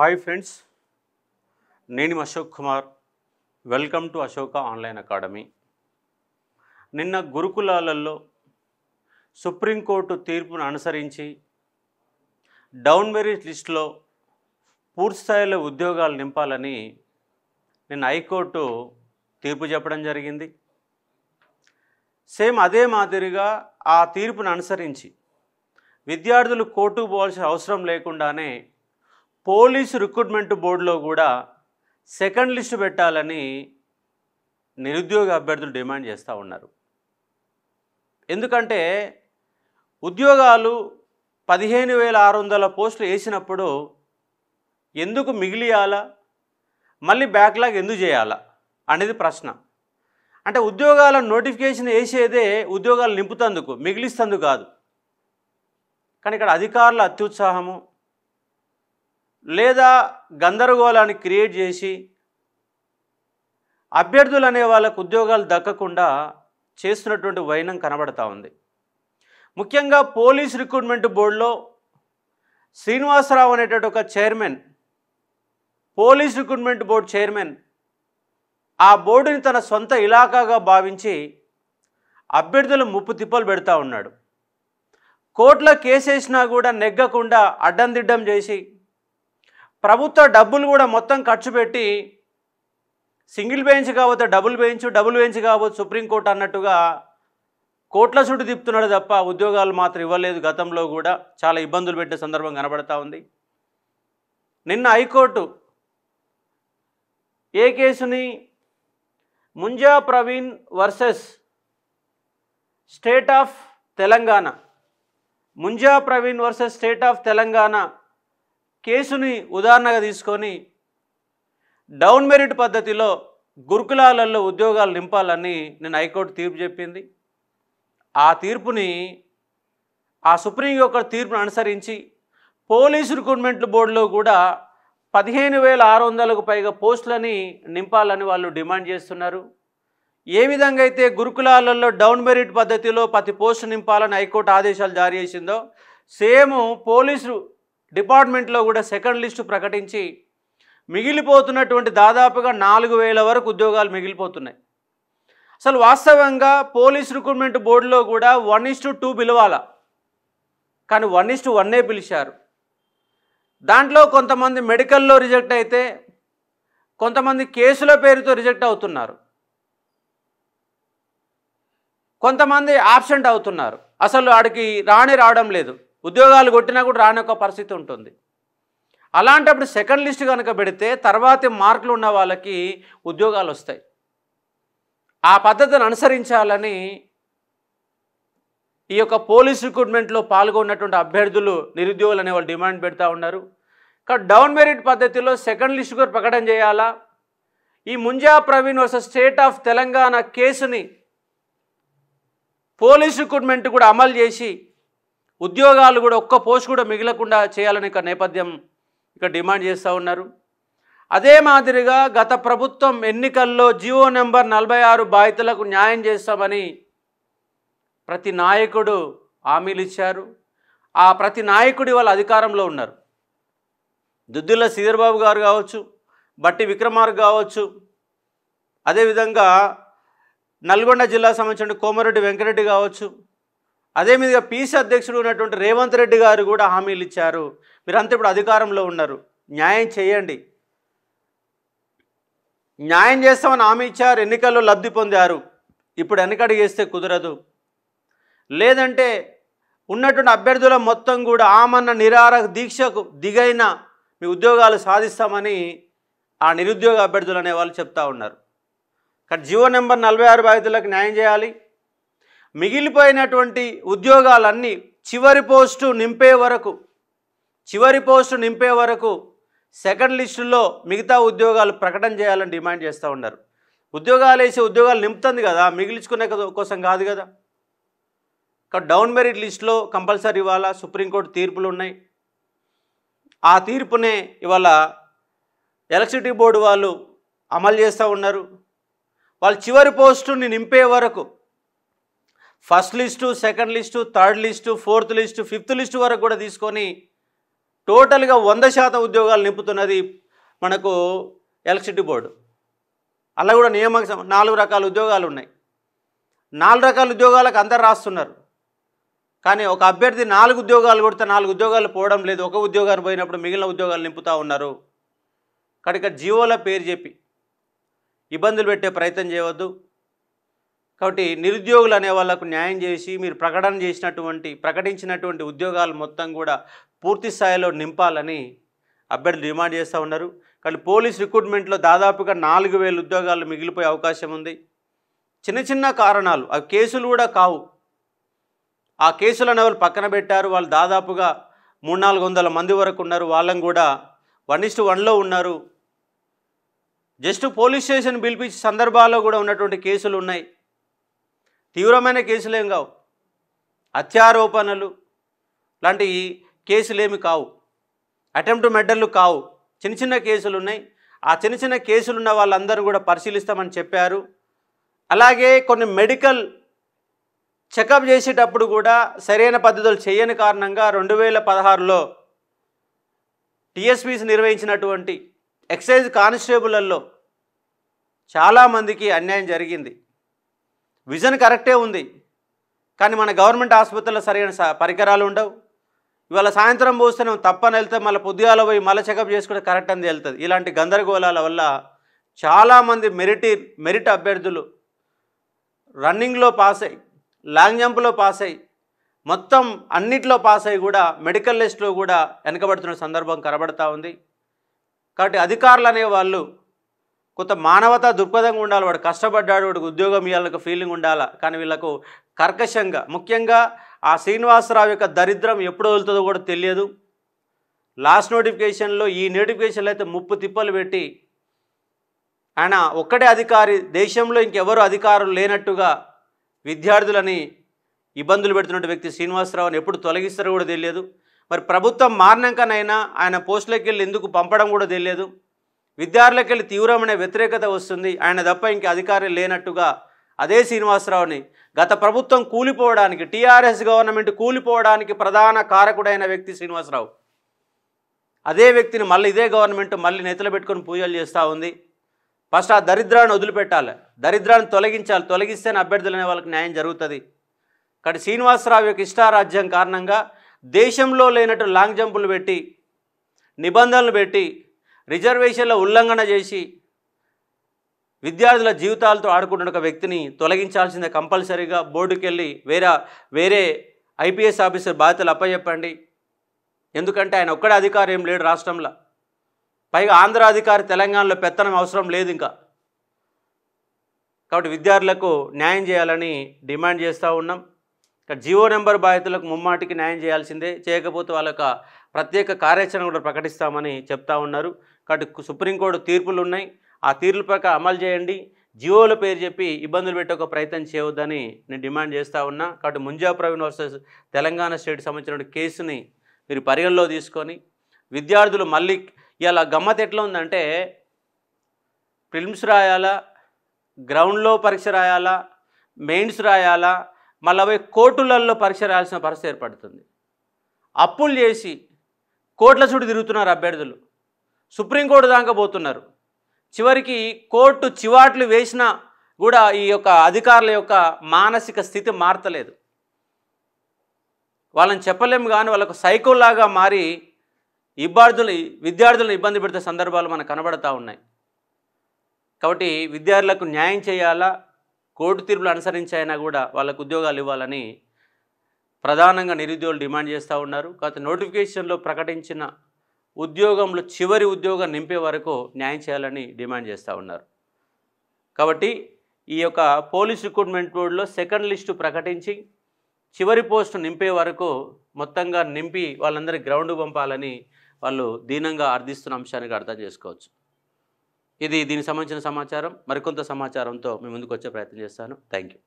Hi friends, నేను Ashok Kumar. Welcome to Ashoka online academy. నిన్న గురుకులాలలో supreme court తీర్పును అనుసరించి డౌన్ మెరిట్ లిస్టులో పూర్తిస్థాయిలో ఉద్యోగాలు నింపాలని నిన్న హైకోర్టు తీర్పు చెప్పడం జరిగింది. సేమ్ అదే మాదిరిగా ఆ తీర్పును అనుసరించి విద్యార్థులు కోర్టుకు పోవాల్సిన అవసరం లేకుండానే పోలీసు రిక్రూట్మెంట్ బోర్డులో కూడా సెకండ్ లిస్టు పెట్టాలని నిరుద్యోగ అభ్యర్థులు డిమాండ్ చేస్తూ ఉన్నారు. ఎందుకంటే ఉద్యోగాలు 15,600 పోస్టులు వేసినప్పుడు ఎందుకు మిగిలియాలా, మళ్ళీ బ్యాక్లాగ్ ఎందుకు చేయాలా అనేది ప్రశ్న. అంటే ఉద్యోగాల నోటిఫికేషన్ వేసేదే ఉద్యోగాలు నింపుతందుకు, మిగిలిస్తందుకు కాదు. కానీ ఇక్కడ అధికారుల అత్యుత్సాహము లేదా గందరగోళాన్ని క్రియేట్ చేసి అభ్యర్థులు అనే వాళ్ళకు ఉద్యోగాలు దక్కకుండా చేస్తున్నటువంటి వైనం కనబడతా ఉంది. ముఖ్యంగా పోలీస్ రిక్రూట్మెంట్ బోర్డులో శ్రీనివాసరావు అనేటువంటి ఒక chairman, police recruitment board chairman, ఆ బోర్డుని తన సొంత ఇలాకాగా భావించి అభ్యర్థులు ముప్పు తిప్పలు పెడతా ఉన్నాడు. కోర్టులో కేసేసినా కూడా నెగ్గకుండా అడ్డం దిడ్డం చేసి ప్రభుత్వ డబ్బులు కూడా మొత్తం ఖర్చు పెట్టి సింగిల్ బెంచ్ కావచ్చు, డబుల్ బెంచ్ కావచ్చు సుప్రీంకోర్టు అన్నట్టుగా కోట్ల చుట్టూ తిప్పుతున్నాడు తప్ప ఉద్యోగాలు మాత్రం ఇవ్వలేదు. గతంలో కూడా చాలా ఇబ్బందులు పెట్టే సందర్భం కనబడతా ఉంది. నిన్న హైకోర్టు ఏ కేసుని Munjya Praveen versus state of Telangana, Munjya Praveen versus state of Telangana కేసుని ఉదాహరణగా తీసుకొని డౌన్ మెరిట్ పద్ధతిలో గురుకులాలలో ఉద్యోగాలు నింపాలని నేను హైకోర్టు తీర్పు చెప్పింది. ఆ తీర్పుని, ఆ సుప్రీంకోర్టు తీర్పును అనుసరించి పోలీసు రిక్రూట్మెంట్ బోర్డులో కూడా 15,600కు పైగా పోస్టులని నింపాలని వాళ్ళు డిమాండ్ చేస్తున్నారు. ఏ విధంగా అయితే గురుకులాలలో డౌన్ మెరిట్ పద్ధతిలో ప్రతి పోస్టు నింపాలని హైకోర్టు ఆదేశాలు జారీ చేసిందో సేమ్ పోలీసు డిపార్ట్మెంట్లో కూడా సెకండ్ లిస్టు ప్రకటించి మిగిలిపోతున్నటువంటి దాదాపుగా 4,000 వరకు ఉద్యోగాలు మిగిలిపోతున్నాయి. అసలు వాస్తవంగా పోలీస్ రిక్రూట్మెంట్ బోర్డులో కూడా 1:2 పిలవాల, కానీ 1:1 పిలిచారు. దాంట్లో కొంతమంది మెడికల్లో రిజెక్ట్ అయితే కొంతమంది కేసుల పేరుతో రిజెక్ట్ అవుతున్నారు, కొంతమంది ఆబ్సెంట్ అవుతున్నారు. అసలు ఆడికి రావడం లేదు, ఉద్యోగాలు కొట్టినా కూడా రాని ఒక పరిస్థితి ఉంటుంది. అలాంటప్పుడు సెకండ్ లిస్ట్ కనుక పెడితే తర్వాతి మార్కులు ఉన్న వాళ్ళకి ఉద్యోగాలు వస్తాయి. ఆ పద్ధతిని అనుసరించాలని ఈ యొక్క పోలీస్ రిక్రూట్మెంట్లో పాల్గొన్నటువంటి అభ్యర్థులు, నిరుద్యోగులు అనే వాళ్ళు డిమాండ్ పెడతా ఉన్నారు. కానీ డౌన్ మెరిట్ పద్ధతిలో సెకండ్ లిస్ట్ కూడా ప్రకటన చేయాలా, ఈ Munjya Praveen versus state of Telangana కేసుని పోలీస్ రిక్రూట్మెంట్ కూడా అమలు చేసి ఉద్యోగాలు కూడా ఒక్క పోస్ట్ కూడా మిగలకుండా చేయాలని ఇక నేపథ్యం ఇక డిమాండ్ చేస్తూ ఉన్నారు. అదే మాదిరిగా గత ప్రభుత్వం ఎన్నికల్లో జీవో నెంబర్ 46 బాధితులకు న్యాయం చేస్తామని ప్రతి నాయకుడు హామీలు ఇచ్చారు. ఆ ప్రతి నాయకుడి వాళ్ళ అధికారంలో ఉన్నారు. దుద్దిల్ల శ్రీధర్బాబు గారు కావచ్చు, బట్టి విక్రమార్క కావచ్చు, అదేవిధంగా నల్గొండ జిల్లా సంబంధించిన కోమరెడ్డి వెంకరెడ్డి కావచ్చు, అదే మీదుగా పీసీ అధ్యక్షుడు ఉన్నటువంటి రేవంత్ రెడ్డి గారు కూడా హామీలు ఇచ్చారు. మీరంతా ఇప్పుడు అధికారంలో ఉన్నారు, న్యాయం చేయండి, న్యాయం చేస్తామని హామీ ఇచ్చారు, ఎన్నికల్లో లబ్ధి పొందారు. ఇప్పుడు వెనకడుగు వేస్తే కుదరదు. లేదంటే ఉన్నటువంటి అభ్యర్థుల మొత్తం కూడా ఆమన్న నిరాహార దీక్షకు దిగైన మీ ఉద్యోగాలు సాధిస్తామని ఆ నిరుద్యోగ అభ్యర్థులు అనే వాళ్ళు చెప్తా ఉన్నారు. కానీ జీవో నెంబర్ 46 బాధితులకు న్యాయం చేయాలి. మిగిలిపోయినటువంటి ఉద్యోగాలన్నీ చివరి పోస్టు నింపే వరకు సెకండ్ లిస్టులో మిగతా ఉద్యోగాలు ప్రకటన చేయాలని డిమాండ్ చేస్తూ ఉన్నారు. ఉద్యోగాలు వేసి ఉద్యోగాలు నింపుతుంది కదా, మిగిల్చుకునే కోసం కాదు కదా. డౌన్ మెరిట్ లిస్టులో కంపల్సరీ ఇవాళ సుప్రీంకోర్టు తీర్పులు ఉన్నాయి. ఆ తీర్పునే ఇవాళ ఎలక్ట్రిసిటీ బోర్డు వాళ్ళు అమలు చేస్తూ ఉన్నారు. వాళ్ళు చివరి పోస్టుని నింపే వరకు first list, second list, third list, fourth list, fifth list వరకు కూడా తీసుకొని టోటల్గా 100% ఉద్యోగాలు నింపుతున్నది మనకు ఎలక్ట్రిసిటీ బోర్డు. అలా కూడా 4 రకాల ఉద్యోగాలు ఉన్నాయి. 4 రకాల ఉద్యోగాలకు అందరు రాస్తున్నారు. కానీ ఒక అభ్యర్థి 4 ఉద్యోగాలు కొడితే 4 ఉద్యోగాలు పోవడం లేదు. ఒక ఉద్యోగాన్ని పోయినప్పుడు మిగిలిన ఉద్యోగాలు నింపుతూ ఉన్నారు. కనుక జీవోల పేరు చెప్పి ఇబ్బందులు పెట్టే ప్రయత్నం చేయవద్దు. కాబట్టి నిరుద్యోగులు అనే వాళ్ళకు న్యాయం చేసి మీరు ప్రకటించినటువంటి ఉద్యోగాలు మొత్తం కూడా పూర్తి స్థాయిలో నింపాలని అభ్యర్థులు డిమాండ్ చేస్తూ ఉన్నారు. కానీ పోలీస్ రిక్రూట్మెంట్లో దాదాపుగా 4000 ఉద్యోగాలు మిగిలిపోయే అవకాశం ఉంది. చిన్న చిన్న కారణాలు, అవి కేసులు కూడా కావు. ఆ కేసులు అనే వాళ్ళు పక్కన పెట్టారు. వాళ్ళు దాదాపుగా 300-400 మంది వరకు ఉన్నారు. వాళ్ళని కూడా 1:1లో ఉన్నారు. జస్ట్ పోలీస్ స్టేషన్ పిలిపించే సందర్భాల్లో కూడా ఉన్నటువంటి కేసులు ఉన్నాయి. తీవ్రమైన కేసులేం కావు, హత్యారోపణలు లాంటి కేసులేమి కావు, అటెంప్ట్ మర్డర్లు కావు, చిన్న చిన్న కేసులు ఉన్నాయి. ఆ చిన్న చిన్న కేసులు ఉన్న వాళ్ళందరూ కూడా పరిశీలిస్తామని చెప్పారు. అలాగే కొన్ని మెడికల్ చెకప్ చేసేటప్పుడు కూడా సరైన పద్ధతులు చేయని కారణంగా 2016లో టీఎస్పీస్ నిర్వహించినటువంటి ఎక్సైజ్ కానిస్టేబుల్లో చాలామందికి అన్యాయం జరిగింది. విజన్ కరెక్టే ఉంది, కానీ మన గవర్నమెంట్ ఆసుపత్రుల్లో సరైన పరికరాలు ఉండవు. ఇవాళ సాయంత్రం పోస్తేనే తప్పని వెళ్తే మళ్ళీ పొద్దుగాల పోయి మళ్ళీ చెకప్ చేసుకుంటే కరెక్ట్ అని వెళ్తుంది. ఇలాంటి గందరగోళాల వల్ల చాలామంది మెరిట్ అభ్యర్థులు రన్నింగ్లో పాస్ అయ్యి, లాంగ్ జంప్లో పాస్ అయ్యి, మొత్తం అన్నిట్లో పాస్ అయ్యి కూడా మెడికల్ లిస్ట్లో కూడా వెనకబడుతున్న సందర్భం కనబడతా ఉంది. కాబట్టి అధికారులు అనేవాళ్ళు కొంత మానవతా దృక్పథంగా ఉండాలి. వాడు కష్టపడ్డాడు, వాడికి ఉద్యోగం ఇవ్వాలని ఫీలింగ్ ఉండాలి. కానీ వీళ్ళకు కర్కశంగా, ముఖ్యంగా ఆ శ్రీనివాసరావు యొక్క దరిద్రం ఎప్పుడు వదులుతుందో కూడా తెలియదు. లాస్ట్ నోటిఫికేషన్లో ఈ నోటిఫికేషన్లో అయితే ముప్పు తిప్పలు పెట్టి ఆయన ఒక్కడే అధికారి, దేశంలో ఇంకెవరు అధికారులు లేనట్టుగా విద్యార్థులని ఇబ్బందులు పెడుతున్న వ్యక్తి శ్రీనివాసరావుని ఎప్పుడు తొలగిస్తారో కూడా తెలియదు. మరి ప్రభుత్వం మారినాకనైనా ఆయన పోస్టులకు వెళ్ళి ఎందుకు పంపడం కూడా తెలియదు. విద్యార్థులకు వెళ్ళి తీవ్రమైన వ్యతిరేకత వస్తుంది. ఆయన తప్ప ఇంక అధికారులు లేనట్టుగా అదే శ్రీనివాసరావుని గత ప్రభుత్వం కూలిపోవడానికి, టీఆర్ఎస్ గవర్నమెంట్ కూలిపోవడానికి ప్రధాన కారకుడైన వ్యక్తి శ్రీనివాసరావు. అదే వ్యక్తిని మళ్ళీ ఇదే గవర్నమెంట్ మళ్ళీ నెత్తిలో పెట్టుకొని పూజలు చేస్తూ ఉంది. ఫస్ట్ ఆ దరిద్రాన్ని వదిలిపెట్టాలి, దరిద్రాన్ని తొలగించాలి. తొలగిస్తేనే అభ్యర్థులు అనే వాళ్ళకి న్యాయం జరుగుతుంది. కాబట్టి శ్రీనివాసరావు యొక్క ఇష్టారాజ్యం కారణంగా దేశంలో లేనట్టు లాంగ్ జంపులు పెట్టి, నిబంధనలు పెట్టి, రిజర్వేషన్ల ఉల్లంఘన చేసి విద్యార్థుల జీవితాలతో ఆడుకుంటున్న ఒక వ్యక్తిని తొలగించాల్సిందే. కంపల్సరీగా బోర్డుకి వెళ్ళి వేరే ఐపీఎస్ ఆఫీసర్ బాధ్యతలు అప్పచెప్పండి. ఎందుకంటే ఆయన ఒక్కడే అధికారి ఏం లేడు రాష్ట్రంలో. పైగా ఆంధ్ర అధికారి తెలంగాణలో పెత్తనం అవసరం లేదు ఇంకా. కాబట్టి విద్యార్థులకు న్యాయం చేయాలని డిమాండ్ చేస్తూ ఉన్నాం. జీవో నెంబర్ బాధితులకు ముమ్మాటికి న్యాయం చేయాల్సిందే. చేయకపోతే వాళ్ళకు ప్రత్యేక కార్యాచరణ కూడా ప్రకటిస్తామని చెప్తా ఉన్నారు. కాబట్టి సుప్రీంకోర్టు తీర్పులు ఉన్నాయి, ఆ తీర్పుల ప్రకారం అమలు చేయండి. జీవోల పేరు చెప్పి ఇబ్బందులు పెట్టే ఒక ప్రయత్నం చేయవద్దని నేను డిమాండ్ చేస్తూ ఉన్నా. కాబట్టి ముంజా ప్రవీణ్ వర్సెస్ తెలంగాణ స్టేట్ సంబంధించిన కేసుని మీరు పరిగణలో తీసుకొని విద్యార్థులు మళ్ళీ ఇలా గమ్మత్ ఎట్లా ఉందంటే, ప్రిలిమ్స్ రాయాలా, గ్రౌండ్లో పరీక్ష రాయాలా, మెయిన్స్ రాయాలా, మళ్ళీ అవి కోర్టులలో పరీక్ష రాయాల్సిన పరిస్థితి ఏర్పడుతుంది. అప్పులు చేసి కోర్టుల చుట్టూ తిరుగుతున్నారు అభ్యర్థులు, సుప్రీంకోర్టు దాకా పోతున్నారు. చివరికి కోర్టు చివాట్లు వేసినా కూడా ఈ యొక్క అధికారుల యొక్క మానసిక స్థితి మారతలేదు. వాళ్ళని చెప్పలేము కానీ వాళ్ళకు సైకోలాగా మారి విద్యార్థులను ఇబ్బంది పెడితే సందర్భాలు మనకు కనబడతా ఉన్నాయి. కాబట్టి విద్యార్థులకు న్యాయం చేయాలా, కోర్టు తీర్పులు అనుసరించైనా కూడా వాళ్ళకు ఉద్యోగాలు ఇవ్వాలని ప్రధానంగా నిరుద్యోగులు డిమాండ్ చేస్తూ ఉన్నారు. గత నోటిఫికేషన్లో ప్రకటించిన ఉద్యోగంలో చివరి ఉద్యోగం నింపే వరకు న్యాయం చేయాలని డిమాండ్ చేస్తూ ఉన్నారు. కాబట్టి ఈ యొక్క పోలీస్ రిక్రూట్మెంట్ బోర్డులో సెకండ్ లిస్టు ప్రకటించి చివరి పోస్టు నింపే వరకు మొత్తంగా నింపి వాళ్ళందరికీ గ్రౌండ్ పంపాలని వాళ్ళు దీనంగా అర్థిస్తున్న అంశానికి అర్థం చేసుకోవచ్చు. ఇది దీనికి సంబంధించిన సమాచారం. మరికొంత సమాచారంతో మీ ముందుకు వచ్చే ప్రయత్నం చేస్తాను. Thank you.